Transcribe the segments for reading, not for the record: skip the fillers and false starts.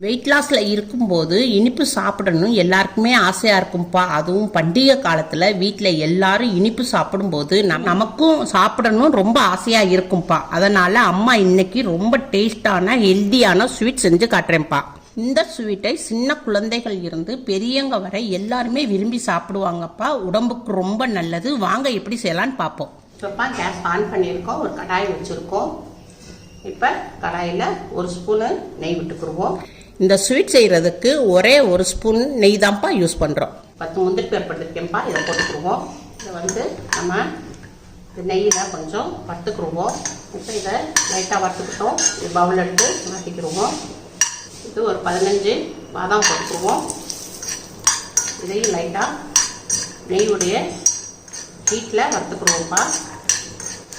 Wait லாஸில் இருக்கும்போது இனிப்பு சாப்பிடணும் எல்லாருக்குமே ஆசையாக இருக்கும்ப்பா. அதுவும் பண்டிகை காலத்தில் வீட்டில் எல்லாரும் இனிப்பு சாப்பிடும்போது நமக்கும் சாப்பிடணும் ரொம்ப ஆசையாக இருக்கும்ப்பா. அதனால் அம்மா இன்னைக்கு ரொம்ப டேஸ்டான ஹெல்த்தியான ஸ்வீட் செஞ்சு காட்டுறேன்ப்பா. இந்த ஸ்வீட்டை சின்ன குழந்தைகள் இருந்து பெரியவங்க வரை எல்லாருமே விரும்பி சாப்பிடுவாங்கப்பா. உடம்புக்கு ரொம்ப நல்லது. வாங்க எப்படி செய்யலான்னு பார்ப்போம். இப்போப்பா கேஸ் ஆன் பண்ணியிருக்கோம். ஒரு கடாய் வச்சுருக்கோம். இப்போ கடாயில் ஒரு ஸ்பூனு நெய் விட்டுக்குருவோம். இந்த ஸ்வீட் செய்கிறதுக்கு ஒரே ஒரு ஸ்பூன் நெய் தான்ப்பா யூஸ் பண்ணுறோம். 10 முந்திரி பருப்பு எடுத்துருக்கேன்ப்பா. இதை போட்டுக்குருவோம். இதை நம்ம நெய்யில் கொஞ்சம் வறுத்துக்குருவோம். இப்போ இதை லைட்டாக வறுத்துக்கிட்டோம். இது பவுல் எடுத்து மாற்றிக்கிடுவோம். இது ஒரு 15 பாதாம் போட்டுக்குருவோம். இதையும் லைட்டாக நெய்யுடைய ஹீட்டில் வறுத்துக்குருவோம்ப்பா.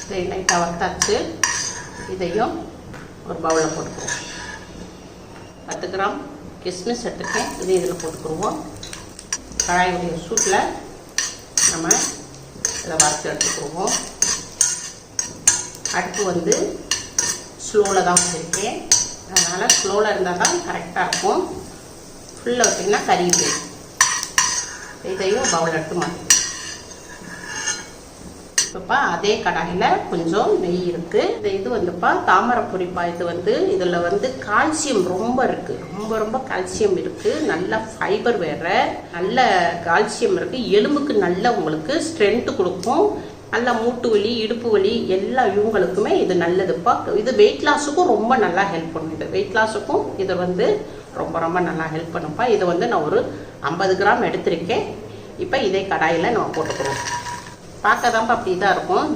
இதை லைட்டாக வறுத்தாச்சு. இதையும் ஒரு பவுலில் போட்டுக்குவோம். 10 கிராம் கிஸ்மிஸ் எடுத்துக்கேன். இது இதில் போட்டுக்குருவோம். கடாயுடைய சூட்டில் நம்ம இதை வறுத்து எடுத்துக்குருவோம். அடுப்பு ஸ்லோவில் தான் வச்சுருக்கேன். அதனால் ஸ்லோவில் இருந்தால் தான் கரெக்டாக இருக்கும். ஃபுல்லில் வச்சிங்கன்னா கறியுது. இதையும் பவுல் எடுத்து மாற்றி இப்போப்பா அதே கடாயில் கொஞ்சம் நெய் இருக்குது. இது தாமரை பொரிப்பா. இதில் கால்சியம் ரொம்ப இருக்குது. ரொம்ப கால்சியம் இருக்குது. நல்ல ஃபைபர் வேறு, நல்ல கால்சியம் இருக்குது. எலும்புக்கு நல்ல உங்களுக்கு ஸ்ட்ரென்த்து கொடுக்கும். நல்ல மூட்டு வலி, இடுப்பு வலி எல்லா இவங்களுக்குமே இது நல்லதுப்பா. இது வெயிட் லாஸுக்கும் ரொம்ப நல்லா ஹெல்ப் பண்ணும். இது வெயிட் லாஸுக்கும் இது ரொம்ப நல்லா ஹெல்ப் பண்ணுப்பா. இதை நான் ஒரு 50 கிராம் எடுத்திருக்கேன். இப்போ இதே கடாயில் நம்ம போட்டுக்கிறோம். பார்க்க தான்ப்பா அப்படி இதாக இருக்கும்.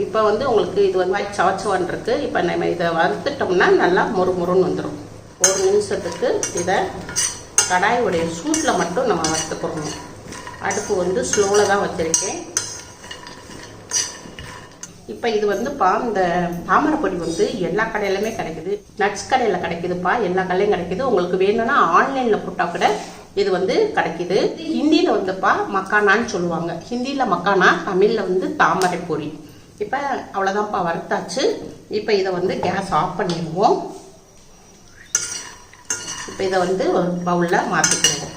இப்போ உங்களுக்கு இது சவச்சவன் இருக்குது. இப்போ நம்ம இதை வறுத்துட்டோம்னா நல்லா முறுமுறுன்னு வந்துடும். ஒரு நிமிஷத்துக்கு இதை கடாயுடைய சூட்டில் மட்டும் நம்ம வறுத்துக்கிறோம். அடுப்பு ஸ்லோவில் தான் வச்சுருக்கேன். இப்போ இது இந்த தாமரை பொடி எல்லா கடையிலுமே கிடைக்குது. நட்ஸ் கடையில் கிடைக்குதுப்பா. எல்லா கடையிலையும் கிடைக்குது. உங்களுக்கு வேணும்னா ஆன்லைனில் போட்டால் கூட இது கிடைக்குது. ஹிந்தியில் மக்கானான்னு சொல்லுவாங்க. ஹிந்தியில் மக்கானா, தமிழில் தாமரை பொரி. இப்போ அவ்வளோதான்ப்பா, வறுத்தாச்சு. இப்போ இதை கேஸ் ஆஃப் பண்ணிடுவோம். இப்போ இதை ஒரு பவுலில் மாற்றிக்கிடுவோம்.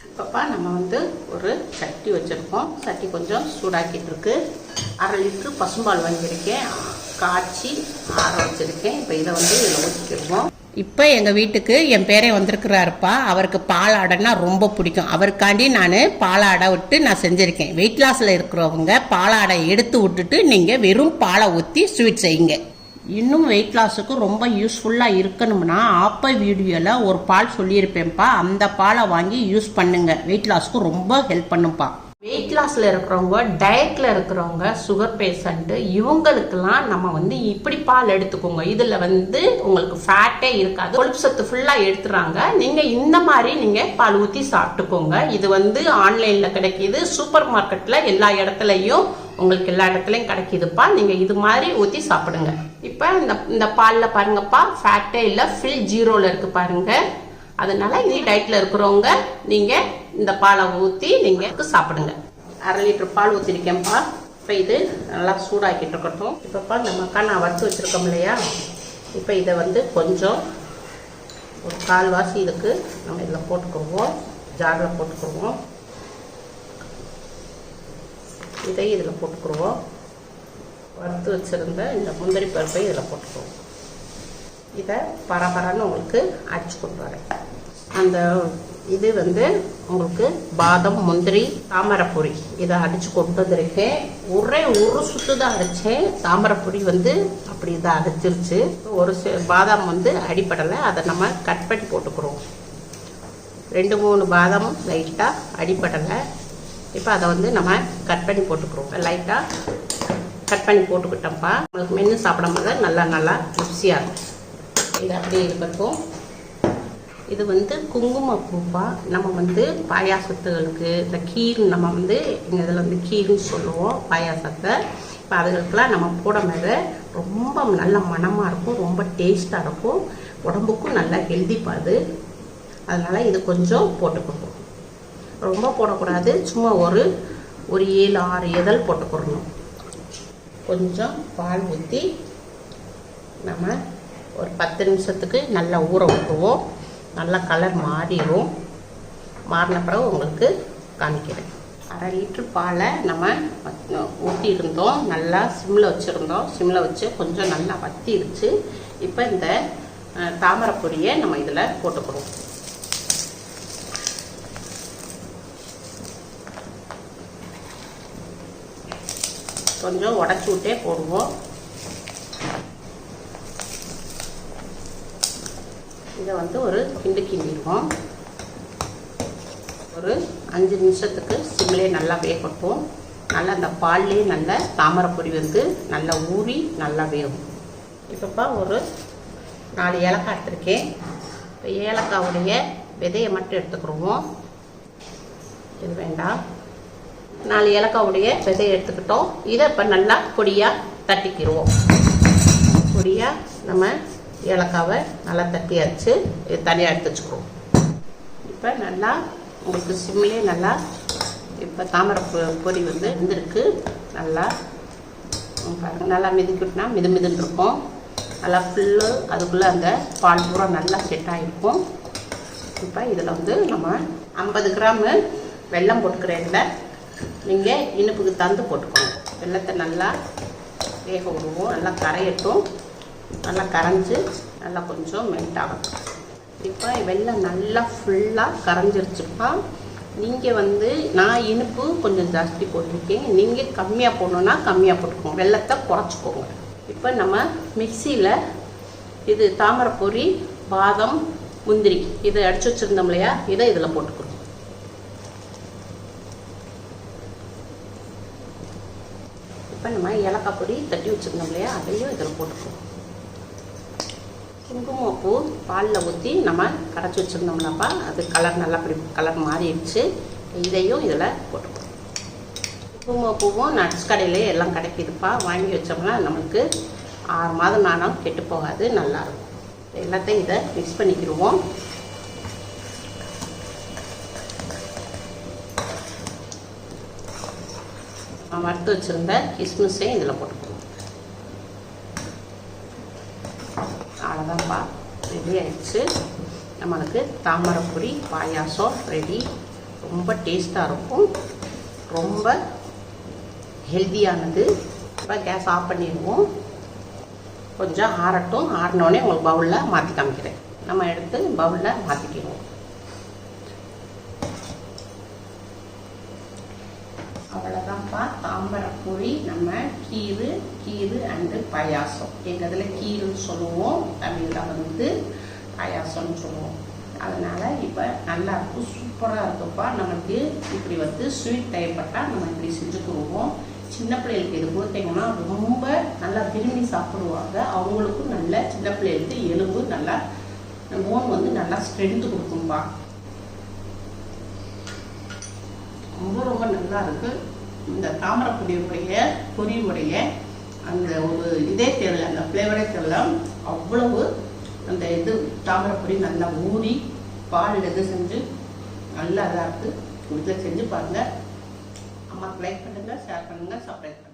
இப்போப்பா நம்ம ஒரு சட்டி வச்சுருக்கோம். சட்டி கொஞ்சம் சூடாக்கிட்டு இருக்கு. 1/2 லிட்டரு பசும்பால் வாங்கியிருக்கேன். காய்ச்சி ஆற வச்சுருக்கேன். இப்போ இதை இதில் ஊற்றிக்கிடுவோம். இப்போ எங்கள் வீட்டுக்கு என் பேரே வந்திருக்கிறாருப்பா. அவருக்கு பாலாடைன்னா ரொம்ப பிடிக்கும். அவருக்காண்டி நான் பாலாடை விட்டு நான் செஞ்சுருக்கேன். வெயிட் லாஸில் இருக்கிறவங்க பாலாடை எடுத்து விட்டுட்டு நீங்கள் வெறும் பாலை ஊற்றி ஸ்வீட் செய்யுங்க. இன்னும் வெயிட் லாஸுக்கு ரொம்ப யூஸ்ஃபுல்லாக இருக்கணும்னா வீடியோவில் ஒரு பால் சொல்லியிருப்பேன்ப்பா. அந்த பாலை வாங்கி யூஸ் பண்ணுங்க. வெயிட் லாஸுக்கு ரொம்ப ஹெல்ப் பண்ணுப்பா. வெயிட் லாஸில் இருக்கிறவங்க, டயட்டில் இருக்கிறவங்க, சுகர் பேஷண்ட்டு இவங்களுக்கெல்லாம் நம்ம இப்படி பால் எடுத்துக்கோங்க. இதில் உங்களுக்கு ஃபேட்டே இருக்காது. கொழுப்பு சத்து ஃபுல்லாக எடுத்துறாங்க. நீங்கள் இந்த மாதிரி நீங்கள் பால் ஊற்றி சாப்பிட்டுக்கோங்க. இது ஆன்லைனில் கிடைக்கிது. சூப்பர் மார்க்கெட்டில் எல்லா இடத்துலையும் உங்களுக்கு எல்லா இடத்துலையும் கிடைக்கிதுப்பா. நீங்கள் இது மாதிரி ஊற்றி சாப்பிடுங்க. இப்போ இந்த பாலில் பாருங்கப்பா, ஃபேட்டே இல்லை, ஃபில் 0ல் இருக்குது பாருங்க. அதனால இது டயட்டில் இருக்கிறவங்க நீங்கள் இந்த பாலை ஊற்றி நீங்கள் சாப்பிடுங்க. 1/2 லிட்டர் பால் ஊற்றிருக்கேன்ப்பா. இப்போ இது நல்லா சூடாக்கிட்டு இருக்கட்டும். இப்போப்பா இந்த மக்கானா வறுத்து வச்சுருக்கோம் இல்லையா, இப்போ இதை கொஞ்சம் ஒரு 1/4 வாசி இதுக்கு நம்ம இதில் போட்டுக்குவோம். ஜாரில் போட்டுக்குவோம். இதை இதில் போட்டுக்குருவோம். வறுத்து வச்சுருந்த இந்த முந்திரி பருப்பை இதில் போட்டுக்குவோம். இதை பரபரன்னு உங்களுக்கு அடிச்சு கொண்டு வரேன். அந்த இது உங்களுக்கு பாதம், முந்திரி, தாமரை பொரி இதை அடித்து கொண்டு வந்திருக்கேன். ஒரே ஒரு சுத்து தான் அடித்தேன். தாமரை பொரி அப்படி இதை அடிச்சிருச்சு. ஒரு பாதாம் அடிப்படலை. அதை நம்ம கட் பண்ணி போட்டுக்கிறோம். 2-3 பாதாம் லைட்டாக அடிப்படலை. இப்போ அதை நம்ம கட் பண்ணி போட்டுக்கிறோம். லைட்டாக கட் பண்ணி போட்டுக்கிட்டோம்ப்பா. உங்களுக்கு மென்று சாப்பிடும் போது நல்லா ருசியாக இருக்கும். இது அப்படியே இருக்கட்டும். இது குங்குமப்பூப்பா. நம்ம பாயாசத்துகளுக்கு இந்த கீர் நம்ம எங்கள் இதில் கீர்னு சொல்லுவோம் பாயாசத்தை. இப்போ அதுகளுக்கெல்லாம் நம்ம போடும்போது ரொம்ப நல்ல மணமாக இருக்கும். ரொம்ப டேஸ்ட்டாக இருக்கும். உடம்புக்கும் நல்லா ஹெல்திப்பா அது. அதனால் இது கொஞ்சம் போட்டுக்கணும். ரொம்ப போடக்கூடாது. சும்மா ஒரு 7-6 இதழ் போட்டுக்கிறணும். கொஞ்சம் பால் ஊற்றி நம்ம ஒரு 10 நிமிஷத்துக்கு நல்லா ஊற விட்டுருவோம். நல்லா கலர் மாறிடும். மாறின பிறகு உங்களுக்கு காமிக்கிறேன். 1/2 லிட்டர் பாலை நம்ம ஊற்றியிருந்தோம். நல்லா சிம்மில் வச்சுருந்தோம். சிம்மில் வச்சு கொஞ்சம் நல்லா வத்திருச்சு. இப்போ இந்த தாமரை பொடியை நம்ம இதில் போட்டுக்கிறோம். கொஞ்சம் உடச்சி விட்டே போடுவோம். இதை வந்து ஒரு கிண்டிடுவோம். ஒரு 5 நிமிஷத்துக்கு சிம்மிலே நல்லா வேகட்டும். நல்லா அந்த பால்லேயே நல்ல தாமரை பொடி வந்து நல்லா ஊறி நல்லா வேகும். இப்போப்பா ஒரு 4 ஏலக்காய் எடுத்துருக்கேன். இப்போ ஏலக்காவுடைய விதையை மட்டும் எடுத்துக்கிடுவோம். இது வேண்டாம். 4 ஏலக்காவுடைய விதையை எடுத்துக்கிட்டோம். இதை இப்போ நல்லா பொடியாக தட்டிக்கிடுவோம். பொடியாக நம்ம ஏலக்காவை நல்லா தட்டியாச்சு. இது தனியாக எடுத்து வச்சுக்கிறோம். இப்போ நல்லா உங்களுக்கு சிம்மிலே நல்லா இப்போ தாமரை பொடி வந்து இருந்திருக்கு. நல்லா பாருங்கள், நல்லா மிதிக்கிட்டுனா மிதுன்னு இருக்கும். நல்லா ஃபுல்லு அதுக்குள்ளே அந்த பால் பூரா நல்லா செட் ஆகிருக்கும். இப்போ இதில் வந்து நம்ம 50 கிராம் வெல்லம் போட்டுக்கிறேன்ல, நீங்கள் இனிப்புக்கு தந்து போட்டுக்கோங்க. வெல்லத்தை நல்லா வேக விடுவோம். நல்லா கரையட்டும். நல்லா கரைஞ்சி நல்லா கொஞ்சம் மெல்ட் ஆகட்டும். இப்போ வெல்லம் நல்லா ஃபுல்லாக கரைஞ்சிருச்சுப்பா. நீங்கள் வந்து நான் இனிப்பு கொஞ்சம் ஜாஸ்தி போட்டிருக்கேன். நீங்கள் கம்மியாக போடணுன்னா கம்மியாக போட்டுக்கோங்க. வெல்லத்தை குறைச்சிக்கோங்க. இப்போ நம்ம மிக்சியில் இது தாமரை பொரி, பாதம், முந்திரி இதை அடித்து வச்சுருந்தோம் இல்லையா, இதை இதில் போட்டுக்கணும். இப்போ நம்ம ஏலக்காய் பொடி தட்டி வச்சுருந்தோம் இல்லையா, அதையும் இதில் போட்டுக்குவோம். குங்குமப்பூ பாலில் ஊற்றி நம்ம கரைச்சி வச்சுருந்தோம்னாப்பா, அது கலர் நல்லா அப்படி கலர் மாறிடுச்சு. இதையும் இதில் போட்டுக்குவோம். குங்குமப்பூவும் நட்ஸ் கடையிலே எல்லாம் கிடைக்கிதுப்பா. வாங்கி வச்சோம்னா நமக்கு 6 மாதம் நானும் கெட்டு போகாது, நல்லாயிருக்கும். எல்லாத்தையும் இதை மிக்ஸ் பண்ணிக்கிடுவோம். வறுத்து வச்சுருந்த கிஸ்மிஸையும் இதில் போட்டுக்குவோம். அவ்வளோதான்ப்பா, ரெடி ஆயிடுச்சு. நம்மளுக்கு தாமரை பொரி பாயாசம் ரெடி. ரொம்ப டேஸ்ட்டாக இருக்கும், ரொம்ப ஹெல்த்தியானது. இப்போ கேஸ் ஆஃப் பண்ணிடுவோம். கொஞ்சம் ஆறட்டும். ஆறினோடனே உங்களுக்கு பவுலில் மாற்றி காமிக்கிறேன். நம்ம எடுத்து பவுலில் மாற்றிக்கிடுவோம். அவ்வளோதான்ப்பா, தாமரை பொரி நம்ம கீரு அண்டு பாயாசம். எங்கள் இதில் கீருன்னு சொல்லுவோம், தமிழில் வந்து பாயாசம்னு சொல்லுவோம். அதனால் இப்போ நல்லாயிருக்கும், சூப்பராக இருக்குப்பா. நமக்கு இப்படி வந்து ஸ்வீட் தேவைப்பட்டால் நம்ம இப்படி செஞ்சுக்குருவோம். சின்ன பிள்ளைகளுக்கு இது கொடுத்தீங்கன்னா ரொம்ப நல்லா விரும்பி சாப்பிடுவாங்க. அவங்களுக்கும் நல்ல சின்ன பிள்ளைகளுக்கு எலும்பு நல்லா போன் வந்து நல்லா ஸ்ட்ரென்த்து கொடுக்கும்பா. ரொம்ப நல்லா இருக்குது. இந்த தாமரை பொரியுடைய அந்த ஒரு இதே தெரியல, அந்த ஃப்ளேவரே தெரியல. அவ்வளவு அந்த இது தாமரை பொரி நல்லா ஊறி பால் இது செஞ்சு நல்லா இதாக இருக்குது. வீட்டில் செஞ்சு பாருங்கள். அம்மாவுக்கு லைக் பண்ணுங்கள், ஷேர் பண்ணுங்கள், சப்ஸ்கிரைப் பண்ணுங்கள்.